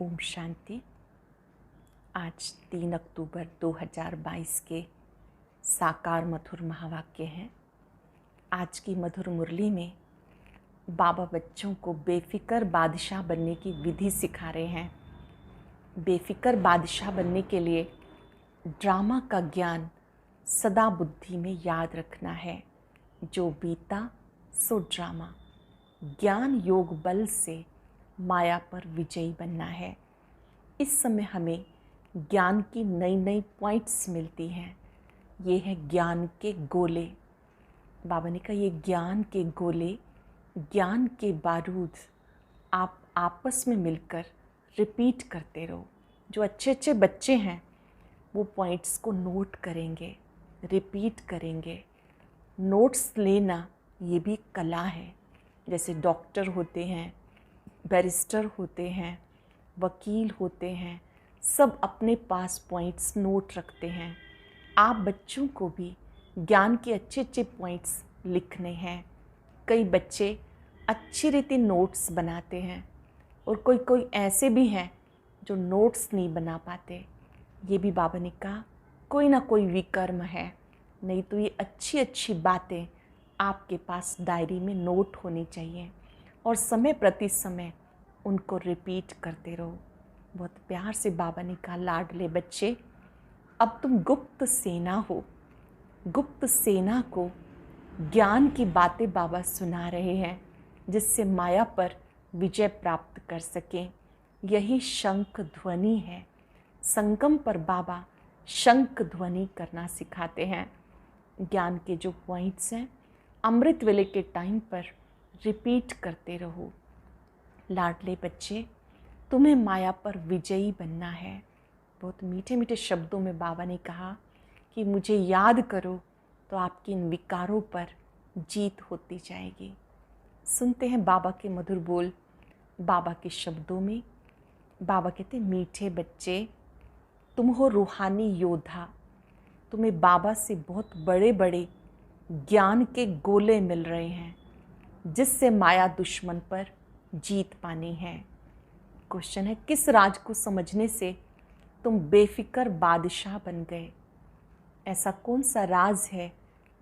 ओम शांति। आज 3 अक्टूबर 2022 के साकार मधुर महावाक्य हैं। आज की मधुर मुरली में बाबा बच्चों को बेफिक्र बादशाह बनने की विधि सिखा रहे हैं। बेफिक्र बादशाह बनने के लिए ड्रामा का ज्ञान सदा बुद्धि में याद रखना है। जो बीता सो ड्रामा। ज्ञान योग बल से माया पर विजयी बनना है। इस समय हमें ज्ञान की नई नई पॉइंट्स मिलती हैं। ये है ज्ञान के गोले। बाबा ने कहा ये ज्ञान के गोले, ज्ञान के बारूद आप आपस में मिलकर रिपीट करते रहो। जो अच्छे अच्छे बच्चे हैं वो पॉइंट्स को नोट करेंगे, रिपीट करेंगे। नोट्स लेना ये भी कला है। जैसे डॉक्टर होते हैं, बैरिस्टर होते हैं, वकील होते हैं, सब अपने पास पॉइंट्स नोट रखते हैं। आप बच्चों को भी ज्ञान के अच्छे अच्छे पॉइंट्स लिखने हैं। कई बच्चे अच्छी रीति नोट्स बनाते हैं और कोई कोई ऐसे भी हैं जो नोट्स नहीं बना पाते। ये भी बाबा ने कहा कोई ना कोई विकर्म है, नहीं तो ये अच्छी अच्छी बातें आपके पास डायरी में नोट होनी चाहिए और समय प्रति समय उनको रिपीट करते रहो। बहुत प्यार से बाबा ने कहा लाडले बच्चे, अब तुम गुप्त सेना हो। गुप्त सेना को ज्ञान की बातें बाबा सुना रहे हैं जिससे माया पर विजय प्राप्त कर सकें। यही शंख ध्वनि है। संगम पर बाबा शंख ध्वनि करना सिखाते हैं। ज्ञान के जो पॉइंट्स हैं अमृत वेले के टाइम पर रिपीट करते रहो। लाडले बच्चे, तुम्हें माया पर विजयी बनना है। बहुत मीठे मीठे शब्दों में बाबा ने कहा कि मुझे याद करो तो आपकी इन विकारों पर जीत होती जाएगी। सुनते हैं बाबा के मधुर बोल। बाबा के शब्दों में बाबा कहते मीठे बच्चे, तुम हो रूहानी योद्धा। तुम्हें बाबा से बहुत बड़े बड़े ज्ञान के गोले मिल रहे हैं जिससे माया दुश्मन पर जीत पानी है। क्वेश्चन है, किस राज को समझने से तुम बेफिक्र बादशाह बन गए? ऐसा कौन सा राज है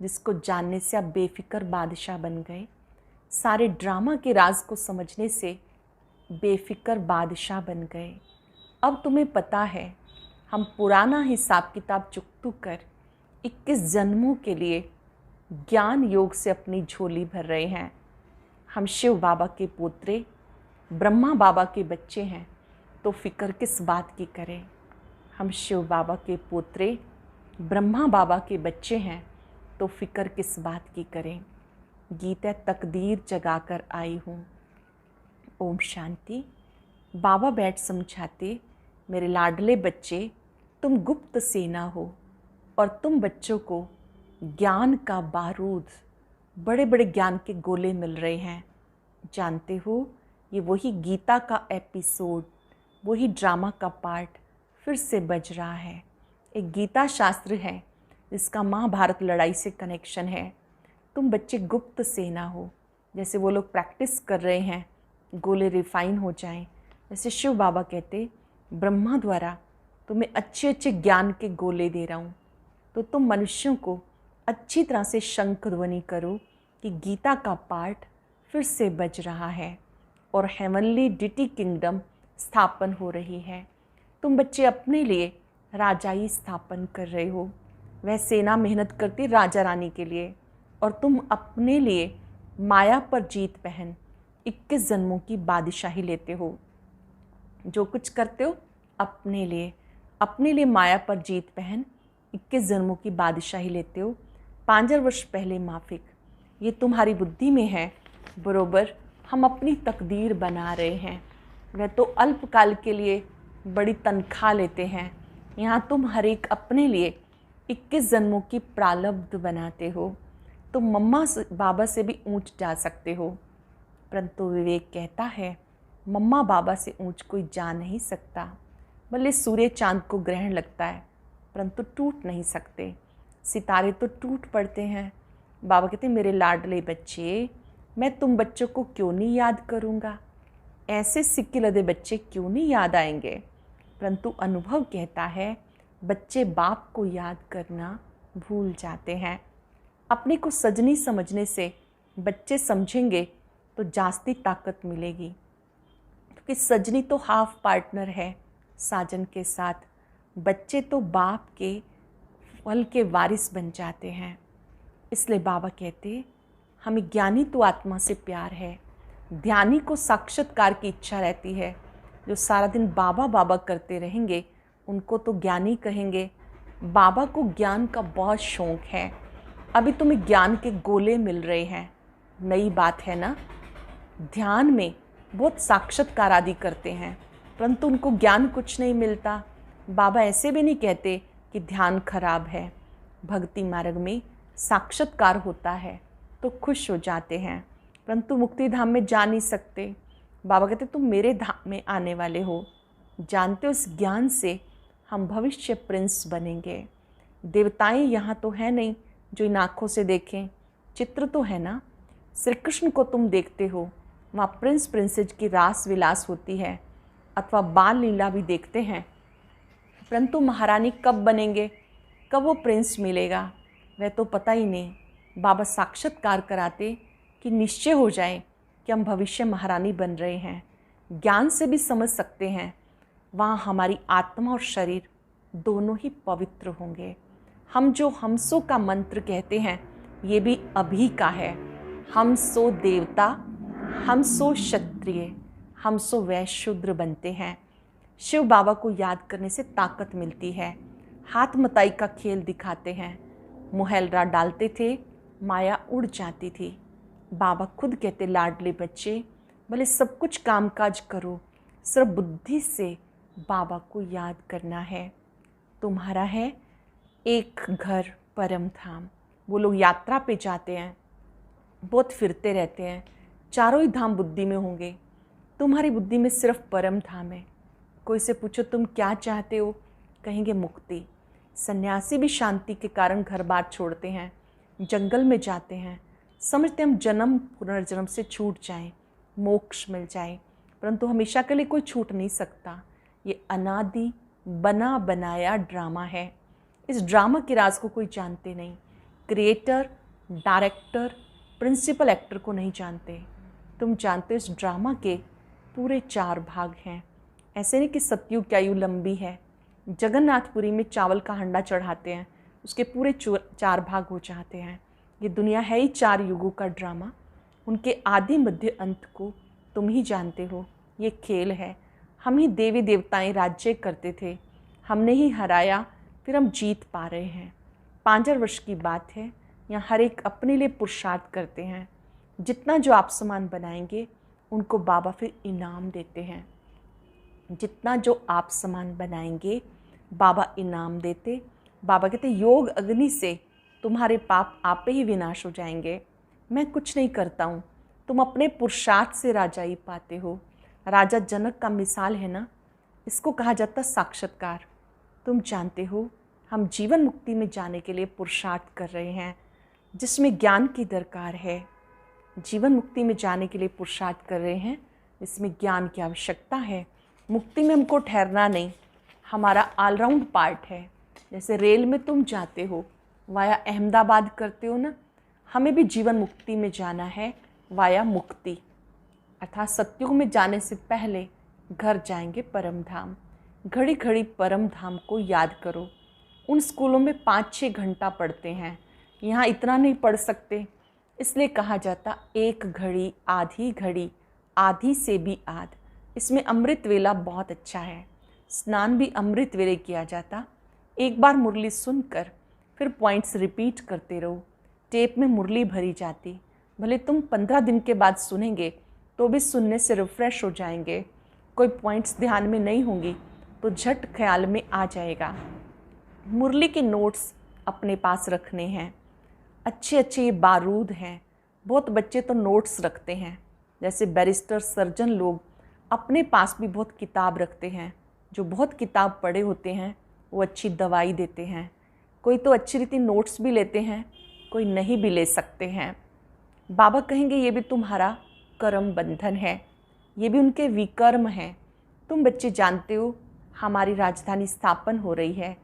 जिसको जानने से आप बेफिक्र बादशाह बन गए? सारे ड्रामा के राज को समझने से बेफिक्र बादशाह बन गए। अब तुम्हें पता है हम पुराना हिसाब किताब चुकतू कर 21 जन्मों के लिए ज्ञान योग से अपनी झोली भर रहे हैं। हम शिव बाबा के पोत्रे, ब्रह्मा बाबा के बच्चे हैं तो फिक्र किस बात की करें? हम शिव बाबा के पोत्रे, ब्रह्मा बाबा के बच्चे हैं तो फिक्र किस बात की करें? गीत है तकदीर जगाकर आई हूँ। ओम शांति। बाबा बैठ समझाते, मेरे लाडले बच्चे, तुम गुप्त सेना हो और तुम बच्चों को ज्ञान का बारूद, बड़े बड़े ज्ञान के गोले मिल रहे हैं। जानते हो ये वही गीता का एपिसोड, वही ड्रामा का पार्ट फिर से बज रहा है। एक गीता शास्त्र है जिसका महाभारत लड़ाई से कनेक्शन है। तुम बच्चे गुप्त सेना हो। जैसे वो लोग प्रैक्टिस कर रहे हैं गोले रिफाइन हो जाएं, जैसे शिव बाबा कहते ब्रह्मा द्वारा तुम्हें अच्छे अच्छे ज्ञान के गोले दे रहा हूँ, तो तुम मनुष्यों को अच्छी तरह से शंख ध्वनि करो कि गीता का पार्ट फिर से बज रहा है और हेवनली डिटी किंगडम स्थापन हो रही है। तुम बच्चे अपने लिए राजाई स्थापन कर रहे हो। वह सेना मेहनत करती राजा रानी के लिए और तुम अपने लिए माया पर जीत पहन 21 जन्मों की बादशाही लेते हो। जो कुछ करते हो अपने लिए माया पर जीत पहन 21 जन्मों की बादशाही लेते हो। 5000 वर्ष पहले माफिक ये तुम्हारी बुद्धि में है। बरोबर हम अपनी तकदीर बना रहे हैं। वह तो अल्पकाल के लिए बड़ी तनख्वाह लेते हैं, यहाँ तुम हर एक अपने लिए 21 जन्मों की प्रारब्ध बनाते हो। तुम मम्मा बाबा से भी ऊंच जा सकते हो, परंतु विवेक कहता है मम्मा बाबा से ऊंच कोई जा नहीं सकता। भले सूर्य चांद को ग्रहण लगता है परंतु टूट नहीं सकते। सितारे तो टूट पड़ते हैं। बाबा कहते मेरे लाडले बच्चे, मैं तुम बच्चों को क्यों नहीं याद करूँगा? ऐसे सिक्के लदे बच्चे क्यों नहीं याद आएंगे, परंतु अनुभव कहता है बच्चे बाप को याद करना भूल जाते हैं। अपने को सजनी समझने से बच्चे समझेंगे तो जास्ती ताकत मिलेगी, क्योंकि सजनी तो हाफ पार्टनर है साजन के साथ। बच्चे तो बाप के फल के वारिस बन जाते हैं। इसलिए बाबा कहते हमें ज्ञानी तो आत्मा से प्यार है, ध्यानी को साक्षात्कार की इच्छा रहती है। जो सारा दिन बाबा बाबा करते रहेंगे उनको तो ज्ञानी कहेंगे। बाबा को ज्ञान का बहुत शौक है। अभी तुम्हें ज्ञान के गोले मिल रहे हैं, नई बात है ना। ध्यान में बहुत साक्षात्कार आदि करते हैं, परंतु उनको ज्ञान कुछ नहीं मिलता। बाबा ऐसे भी नहीं कहते कि ध्यान खराब है। भक्ति मार्ग में साक्षात्कार होता है तो खुश हो जाते हैं, परंतु मुक्ति धाम में जा नहीं सकते। बाबा कहते तुम मेरे धाम में आने वाले हो, जानते हो इस ज्ञान से हम भविष्य प्रिंस बनेंगे। देवताएं यहाँ तो है नहीं जो इन आँखों से देखें, चित्र तो है ना। श्री कृष्ण को तुम देखते हो, वहाँ प्रिंस प्रिंसेज की रास विलास होती है, अथवा बाल लीला भी देखते हैं, परंतु महारानी कब बनेंगे, कब वो प्रिंस मिलेगा, वह तो पता ही नहीं। बाबा साक्षात्कार कराते कि निश्चय हो जाए कि हम भविष्य महारानी बन रहे हैं। ज्ञान से भी समझ सकते हैं, वहाँ हमारी आत्मा और शरीर दोनों ही पवित्र होंगे। हम जो हमसो का मंत्र कहते हैं ये भी अभी का है। हम सो देवता, हम सो क्षत्रिय, हम सो वैश्य शूद्र बनते हैं। शिव बाबा को याद करने से ताकत मिलती है। हाथ मताई का खेल दिखाते हैं, मुहैलरा डालते थे, माया उड़ जाती थी। बाबा खुद कहते लाडले बच्चे भले सब कुछ कामकाज करो, सिर्फ बुद्धि से बाबा को याद करना है। तुम्हारा है एक घर परम धाम। वो लोग यात्रा पे जाते हैं, बहुत फिरते रहते हैं, चारों ही धाम बुद्धि में होंगे। तुम्हारी बुद्धि में सिर्फ परम धाम है। कोई से पूछो तुम क्या चाहते हो, कहेंगे मुक्ति। सन्यासी भी शांति के कारण घर बार छोड़ते हैं, जंगल में जाते हैं, समझते हम जन्म पुनर्जन्म से छूट जाएं, मोक्ष मिल जाए, परंतु हमेशा के लिए कोई छूट नहीं सकता। ये अनादि बना बनाया ड्रामा है। इस ड्रामा के राज को कोई जानते नहीं। क्रिएटर, डायरेक्टर, प्रिंसिपल एक्टर को नहीं जानते। तुम जानते हो इस ड्रामा के पूरे 4 भाग हैं। ऐसे नहीं कि सतयुग की आयु लंबी है। जगन्नाथपुरी में चावल का हंडा चढ़ाते हैं, उसके पूरे 4 भाग हो जाते हैं। ये दुनिया है ही 4 युगों का ड्रामा। उनके आदि मध्य अंत को तुम ही जानते हो। ये खेल है। हम ही देवी देवताएं राज्य करते थे, हमने ही हराया, फिर हम जीत पा रहे हैं। 5 वर्ष की बात है। यहाँ हर एक अपने लिए पुरुषार्थ करते हैं। जितना जो आप समान बनाएंगे उनको बाबा फिर इनाम देते हैं। जितना जो आप समान बनाएंगे बाबा इनाम देते। बाबा कहते योग अग्नि से तुम्हारे पाप आपे ही विनाश हो जाएंगे। मैं कुछ नहीं करता हूँ, तुम अपने पुरुषार्थ से राजाई पाते हो। राजा जनक का मिसाल है ना, इसको कहा जाता साक्षात्कार। तुम जानते हो हम जीवन मुक्ति में जाने के लिए पुरुषार्थ कर रहे हैं, जिसमें ज्ञान की दरकार है। जीवन मुक्ति में जाने के लिए पुरुषार्थ कर रहे हैं, इसमें ज्ञान की आवश्यकता है। मुक्ति में हमको ठहरना नहीं, हमारा ऑलराउंड पार्ट है। जैसे रेल में तुम जाते हो, वाया अहमदाबाद करते हो ना, हमें भी जीवन मुक्ति में जाना है वाया मुक्ति, अर्थात सत्युग में जाने से पहले घर जाएंगे परम धाम। घड़ी घड़ी परम धाम को याद करो। उन स्कूलों में 5-6 घंटा पढ़ते हैं, यहाँ इतना नहीं पढ़ सकते, इसलिए कहा जाता एक घड़ी आधी घड़ी, आधी से भी आध। इसमें अमृत वेला बहुत अच्छा है। स्नान भी अमृत वेले किया जाता। एक बार मुरली सुनकर फिर पॉइंट्स रिपीट करते रहो। टेप में मुरली भरी जाती। भले तुम 15 दिन के बाद सुनेंगे तो भी सुनने से रिफ्रेश हो जाएंगे। कोई पॉइंट्स ध्यान में नहीं होंगी तो झट ख्याल में आ जाएगा। मुरली के नोट्स अपने पास रखने हैं। अच्छे अच्छे ये बारूद हैं। बहुत बच्चे तो नोट्स रखते हैं, जैसे बैरिस्टर सर्जन लोग अपने पास भी बहुत किताब रखते हैं। जो बहुत किताब पढ़े होते हैं वो अच्छी दवाई देते हैं। कोई तो अच्छी रीति नोट्स भी लेते हैं, कोई नहीं भी ले सकते हैं। बाबा कहेंगे ये भी तुम्हारा कर्म बंधन है। ये भी उनके विकर्म हैं। तुम बच्चे जानते हो हमारी राजधानी स्थापन हो रही है।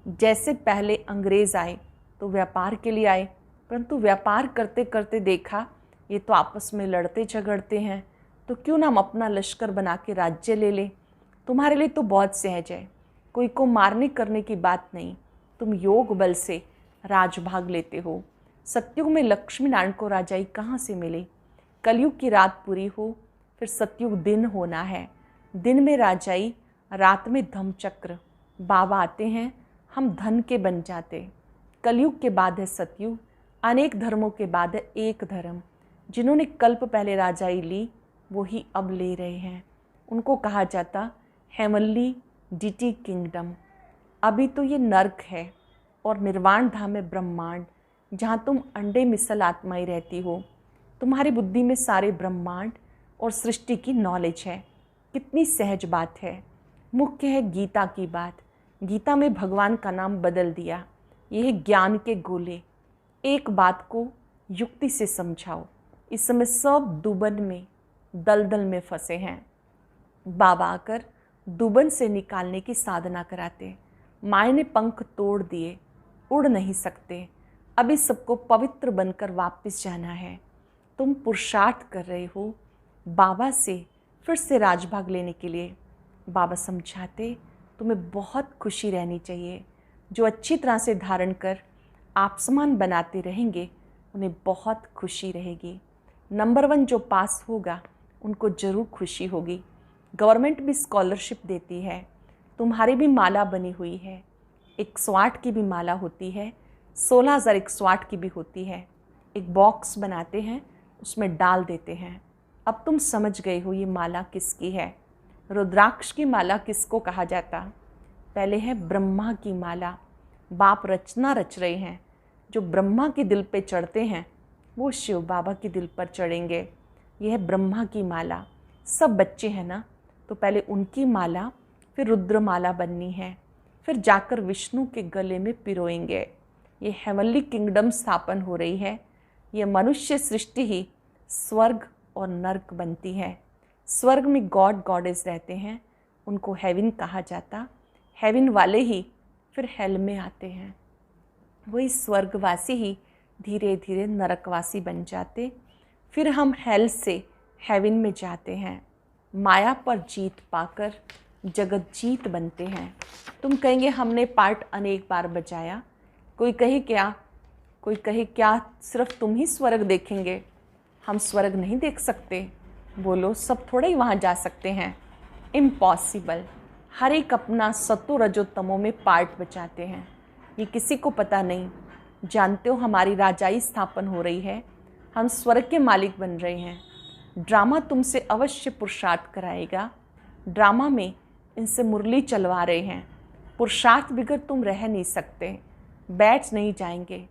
जैसे पहले अंग्रेज़ आए तो व्यापार के लिए आए, परंतु व्यापार करते करते देखा ये तो आपस में लड़ते झगड़ते हैं, तो क्यों ना हम अपना लश्कर बना के राज्य ले लें। तुम्हारे लिए तो बहुत सहज है, कोई को मारने करने की बात नहीं। तुम योग बल से राजभाग लेते हो। सतयुग में लक्ष्मी नारायण को राजाई कहाँ से मिली? कलयुग की रात पूरी हो, फिर सतयुग दिन होना है। दिन में राजाई, रात में धम्मचक्र। बाबा आते हैं, हम धन के बन जाते। कलयुग के बाद है सतयुग, अनेक धर्मों के बाद है एक धर्म। जिन्होंने कल्प पहले राजाई ली वो ही अब ले रहे हैं। उनको कहा जाता हेवनली डिटी किंगडम। अभी तो ये नर्क है और निर्वाण धाम है ब्रह्मांड, जहाँ तुम अंडे मिसल आत्माएं रहती हो। तुम्हारी बुद्धि में सारे ब्रह्मांड और सृष्टि की नॉलेज है। कितनी सहज बात है। मुख्य है गीता की बात। गीता में भगवान का नाम बदल दिया। यह है ज्ञान के गोले। एक बात को युक्ति से समझाओ। इस समय सब दुबन में दलदल में फंसे हैं। बाबा आकर दुबन से निकालने की साधना कराते। माया ने पंख तोड़ दिए, उड़ नहीं सकते। अभी सबको पवित्र बनकर वापस जाना है। तुम पुरुषार्थ कर रहे हो बाबा से फिर से राजभाग लेने के लिए। बाबा समझाते तुम्हें बहुत खुशी रहनी चाहिए। जो अच्छी तरह से धारण कर आप समान बनाते रहेंगे उन्हें बहुत खुशी रहेगी। नंबर 1 जो पास होगा उनको ज़रूर खुशी होगी। गवर्नमेंट भी स्कॉलरशिप देती है। तुम्हारी भी माला बनी हुई है। 108 की भी माला होती है, 16,108 की भी होती है। एक बॉक्स बनाते हैं, उसमें डाल देते हैं। अब तुम समझ गए हो ये माला किसकी है। रुद्राक्ष की माला किसको कहा जाता? पहले है ब्रह्मा की माला। बाप रचना रच रहे हैं। जो ब्रह्मा के दिल पे चढ़ते हैं वो शिव बाबा के दिल पर चढ़ेंगे। यह है ब्रह्मा की माला। सब बच्चे हैं ना, तो पहले उनकी माला, फिर रुद्र माला बननी है, फिर जाकर विष्णु के गले में पिरोएंगे। ये हेवनली किंगडम स्थापन हो रही है। ये मनुष्य सृष्टि ही स्वर्ग और नर्क बनती है। स्वर्ग में गॉड गॉडेस रहते हैं, उनको हेवन कहा जाता। हेवन वाले ही फिर हेल में आते हैं। वही स्वर्गवासी ही धीरे धीरे नरकवासी बन जाते। फिर हम हेल से हेवन में जाते हैं। माया पर जीत पाकर जगत जीत बनते हैं। तुम कहेंगे हमने पार्ट अनेक बार बजाया। कोई कहे क्या सिर्फ तुम ही स्वर्ग देखेंगे? हम स्वर्ग नहीं देख सकते? बोलो, सब थोड़े ही वहाँ जा सकते हैं। इम्पॉसिबल। हर एक अपना सत्तो रजो तमो में पार्ट बचाते हैं। ये किसी को पता नहीं। जानते हो हमारी राजाई स्थापन हो रही है। हम स्वर्ग के मालिक बन रहे हैं। ड्रामा तुमसे अवश्य पुरुषार्थ कराएगा। ड्रामा में इनसे मुरली चलवा रहे हैं। पुरुषार्थ बिगड़ तुम रह नहीं सकते, बैठ नहीं जाएंगे।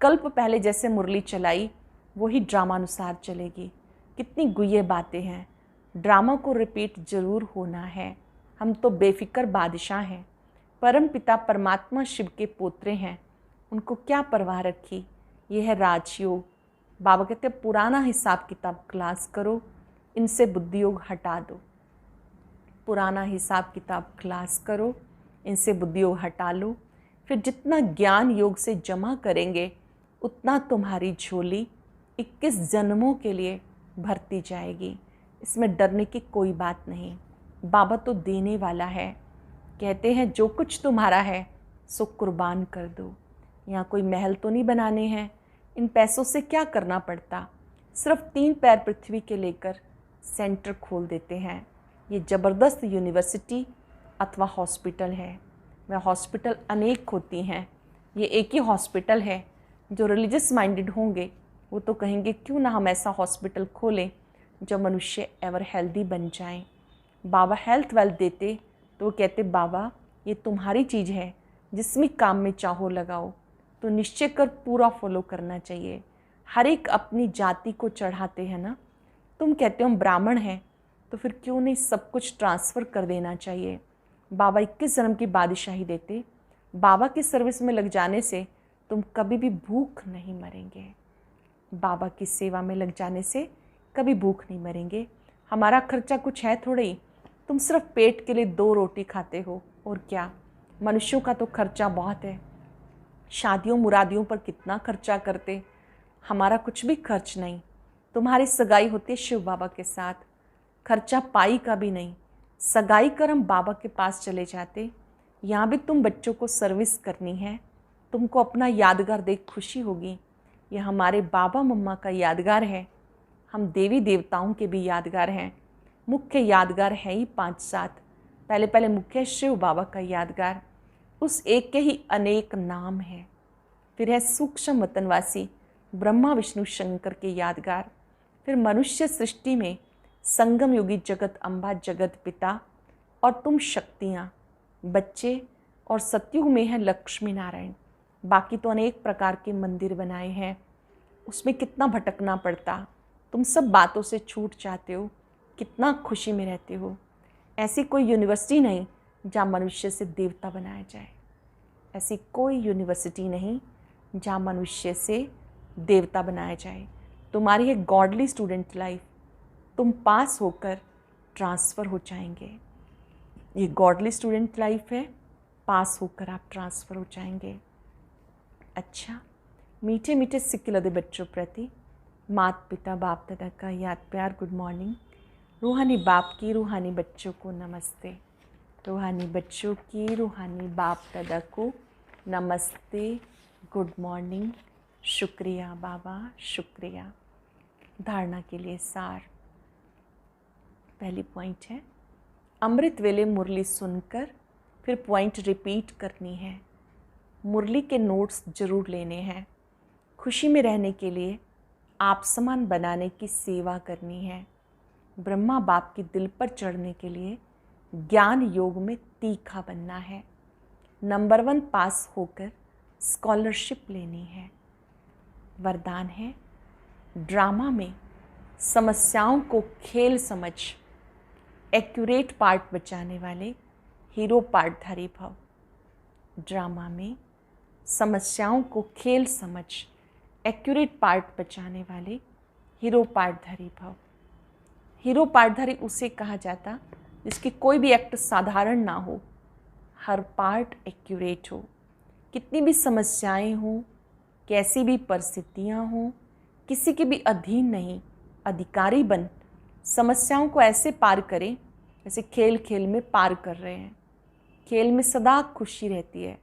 कल्प पहले जैसे मुरली चलाई वही ड्रामानुसार चलेगी। कितनी गुये बातें हैं। ड्रामा को रिपीट जरूर होना है। हम तो बेफिक्र बादशाह हैं। परम पिता परमात्मा शिव के पोत्रे हैं, उनको क्या परवाह रखी। ये है राजयोग। बाबा कहते हैं पुराना हिसाब किताब क्लास करो, इनसे बुद्धि योग हटा दो। पुराना हिसाब किताब क्लास करो, इनसे बुद्धि योग हटा लो। फिर जितना ज्ञान योग से जमा करेंगे उतना तुम्हारी झोली 21 जन्मों के लिए भरती जाएगी। इसमें डरने की कोई बात नहीं। बाबा तो देने वाला है। कहते हैं जो कुछ तुम्हारा है सो कुर्बान कर दो। यहाँ कोई महल तो नहीं बनाने हैं। इन पैसों से क्या करना पड़ता? सिर्फ 3 पैर पृथ्वी के लेकर सेंटर खोल देते हैं। ये ज़बरदस्त यूनिवर्सिटी अथवा हॉस्पिटल है। वह हॉस्पिटल अनेक होती हैं, ये एक ही हॉस्पिटल है। जो रिलीजियस माइंडेड होंगे वो तो कहेंगे क्यों ना हम ऐसा हॉस्पिटल खोलें जो मनुष्य एवर हेल्दी बन जाएं। बाबा हेल्थ वेल्थ देते तो वो कहते बाबा ये तुम्हारी चीज़ है, जिसमें काम में चाहो लगाओ। तो निश्चय कर पूरा फॉलो करना चाहिए। हर एक अपनी जाति को चढ़ाते हैं ना। तुम कहते हो हम ब्राह्मण हैं, तो फिर क्यों नहीं सब कुछ ट्रांसफ़र कर देना चाहिए। बाबा 21 जन्म की बादशाही देते। बाबा की सर्विस में लग जाने से तुम कभी भी भूख नहीं मरेंगे। बाबा की सेवा में लग जाने से कभी भूख नहीं मरेंगे। हमारा खर्चा कुछ है थोड़ा ही, तुम सिर्फ पेट के लिए 2 रोटी खाते हो, और क्या। मनुष्यों का तो खर्चा बहुत है, शादियों मुरादियों पर कितना खर्चा करते, हमारा कुछ भी खर्च नहीं। तुम्हारी सगाई होती है शिव बाबा के साथ, खर्चा पाई का भी नहीं। सगाई कर हम बाबा के पास चले जाते, यहाँ भी तुम बच्चों को सर्विस करनी है, तुमको अपना यादगार देख खुशी होगी। यह हमारे बाबा मम्मा का यादगार है, हम देवी देवताओं के भी यादगार हैं। मुख्य यादगार है ही 5-7, पहले पहले मुख्य शिव बाबा का यादगार, उस एक के ही अनेक नाम हैं। फिर है सूक्ष्म वतनवासी ब्रह्मा विष्णु शंकर के यादगार। फिर मनुष्य सृष्टि में संगम युगी जगत अम्बा जगत पिता और तुम शक्तियाँ, बच्चे, और सतयुग में है लक्ष्मी नारायण। बाकी तो अनेक प्रकार के मंदिर बनाए हैं, उसमें कितना भटकना पड़ता, तुम सब बातों से छूट जाते हो, कितना खुशी में रहते हो। ऐसी कोई यूनिवर्सिटी नहीं जहाँ मनुष्य से देवता बनाया जाए, ऐसी कोई यूनिवर्सिटी नहीं जहाँ मनुष्य से देवता बनाया जाए। तुम्हारी है गॉडली स्टूडेंट लाइफ, तुम पास होकर ट्रांसफ़र हो जाएंगे। ये गॉडली स्टूडेंट लाइफ है, पास होकर आप ट्रांसफ़र हो जाएंगे। अच्छा, मीठे मीठे सिक्के लदे बच्चों प्रति माता पिता बाप दादा का याद प्यार गुड मॉर्निंग। रूहानी बाप की रूहानी बच्चों को नमस्ते, रूहानी बच्चों की रूहानी बाप दादा को नमस्ते, गुड मॉर्निंग, शुक्रिया बाबा शुक्रिया। धारणा के लिए सार, पहली पॉइंट है अमृत वेले मुरली सुनकर फिर पॉइंट रिपीट करनी है। मुरली के नोट्स जरूर लेने हैं। खुशी में रहने के लिए आप समान बनाने की सेवा करनी है। ब्रह्मा बाप की दिल पर चढ़ने के लिए ज्ञान योग में तीखा बनना है। नंबर 1 पास होकर स्कॉलरशिप लेनी है। वरदान है ड्रामा में समस्याओं को खेल समझ एक्यूरेट पार्ट बचाने वाले हीरो पार्टधारी भव। ड्रामा में समस्याओं को खेल समझ एक्यूरेट पार्ट बचाने वाले हीरो पार्टधारी भव। हीरो पार्टधारी उसे कहा जाता जिसकी कोई भी एक्ट साधारण ना हो, हर पार्ट एक्यूरेट हो। कितनी भी समस्याएं हों, कैसी भी परिस्थितियां हों, किसी के भी अधीन नहीं, अधिकारी बन समस्याओं को ऐसे पार करें जैसे खेल खेल में पार कर रहे हैं। खेल में सदा खुशी रहती है,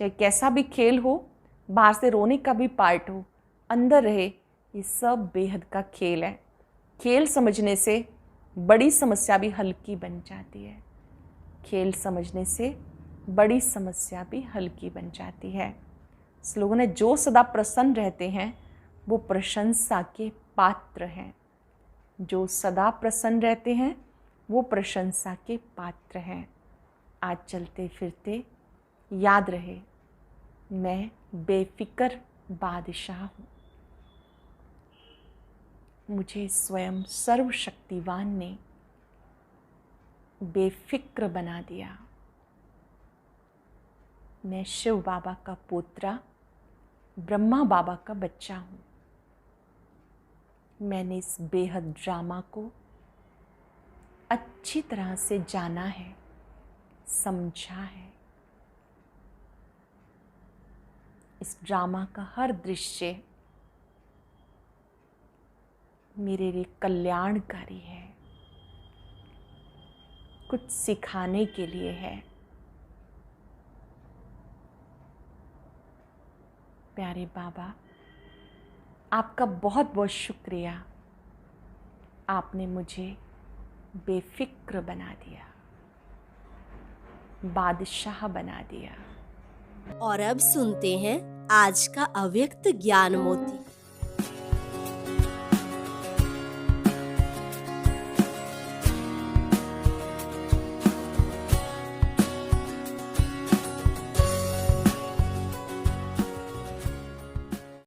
चाहे कैसा भी खेल हो, बाहर से रोने का भी पार्ट हो, अंदर रहे, ये सब बेहद का खेल है। खेल समझने से बड़ी समस्या भी हल्की बन जाती है। खेल समझने से बड़ी समस्या भी हल्की बन जाती है। स्लोगन है जो सदा प्रसन्न रहते हैं वो प्रशंसा के पात्र हैं। जो सदा प्रसन्न रहते हैं वो प्रशंसा के पात्र हैं। आज चलते फिरते याद रहे, मैं बेफिक्र बादशाह हूँ। मुझे स्वयं सर्वशक्तिवान ने बेफिक्र बना दिया। मैं शिव बाबा का पोत्रा, ब्रह्मा बाबा का बच्चा हूँ। मैंने इस बेहद ड्रामा को अच्छी तरह से जाना है, समझा है। इस ड्रामा का हर दृश्य मेरे लिए कल्याणकारी है, कुछ सिखाने के लिए है। प्यारे बाबा, आपका बहुत बहुत शुक्रिया, आपने मुझे बेफिक्र बना दिया, बादशाह बना दिया। और अब सुनते हैं आज का अव्यक्त ज्ञान मोती।